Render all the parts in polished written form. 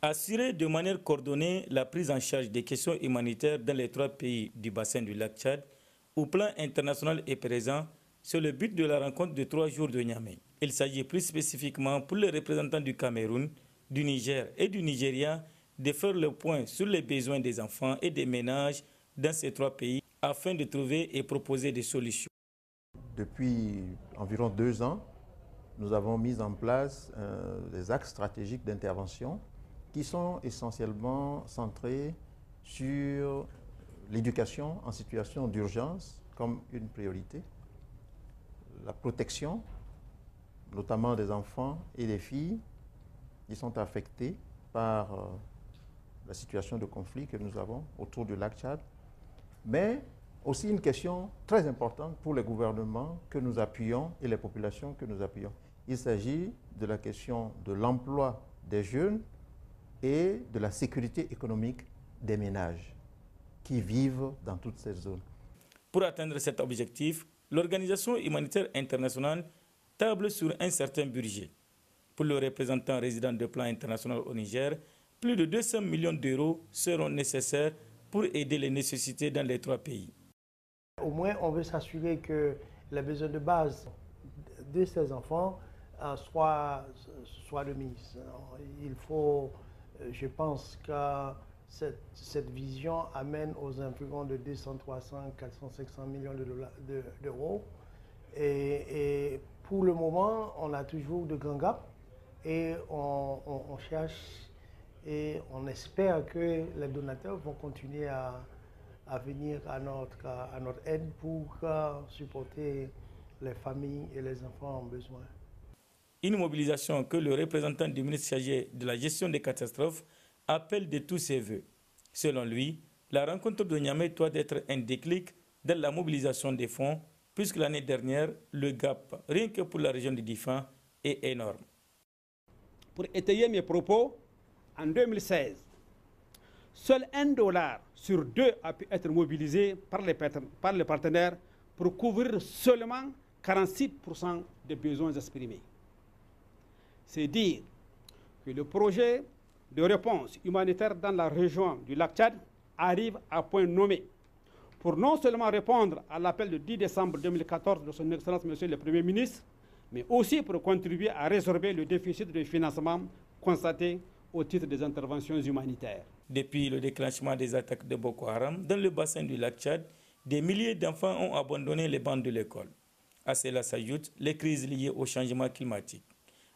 Assurer de manière coordonnée la prise en charge des questions humanitaires dans les 3 pays du bassin du lac Tchad, au plan international est présent, c'est le but de la rencontre de 3 jours de Niamey. Il s'agit plus spécifiquement pour les représentants du Cameroun, du Niger et du Nigeria de faire le point sur les besoins des enfants et des ménages dans ces 3 pays afin de trouver et proposer des solutions. Depuis environ 2 ans, nous avons mis en place des axes stratégiques d'intervention qui sont essentiellement centrés sur l'éducation en situation d'urgence comme une priorité, la protection, notamment des enfants et des filles qui sont affectés par la situation de conflit que nous avons autour du lac Tchad, mais aussi une question très importante pour les gouvernements que nous appuyons et les populations que nous appuyons. Il s'agit de la question de l'emploi des jeunes et de la sécurité économique des ménages qui vivent dans toutes ces zones. Pour atteindre cet objectif, l'Organisation humanitaire internationale table sur un certain budget. Pour le représentant résident de plan international au Niger, plus de 200 millions d'euros seront nécessaires pour aider les nécessités dans les 3 pays. Au moins, on veut s'assurer que les besoins de base de ces enfants soient de mise. Il faut, je pense que cette vision amène aux environs de 200, 300, 400, 500 millions d'euros. Et pour le moment, on a toujours de grands gaps et on cherche et on espère que les donateurs vont continuer à venir à notre aide pour supporter les familles et les enfants en besoin. Une mobilisation que le représentant du ministre chargé de la gestion des catastrophes appelle de tous ses voeux. Selon lui, la rencontre de Niamey doit être un déclic dans la mobilisation des fonds, puisque l'année dernière, le gap, rien que pour la région de Difa, est énorme. Pour étayer mes propos, en 2016, seul $1 sur 2 a pu être mobilisé par les partenaires pour couvrir seulement 46% des besoins exprimés. C'est dire que le projet de réponse humanitaire dans la région du lac Tchad arrive à point nommé pour non seulement répondre à l'appel du 10 décembre 2014 de son Excellence Monsieur le Premier ministre, mais aussi pour contribuer à résorber le déficit de financement constaté au titre des interventions humanitaires. Depuis le déclenchement des attaques de Boko Haram dans le bassin du lac Tchad, des milliers d'enfants ont abandonné les bancs de l'école. À cela s'ajoutent les crises liées au changement climatique.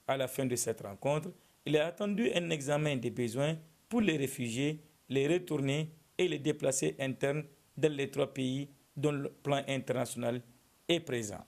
À la fin de cette rencontre, il est attendu un examen des besoins pour les réfugiés, les retournés et les déplacés internes dans les 3 pays dont le plan international est présent.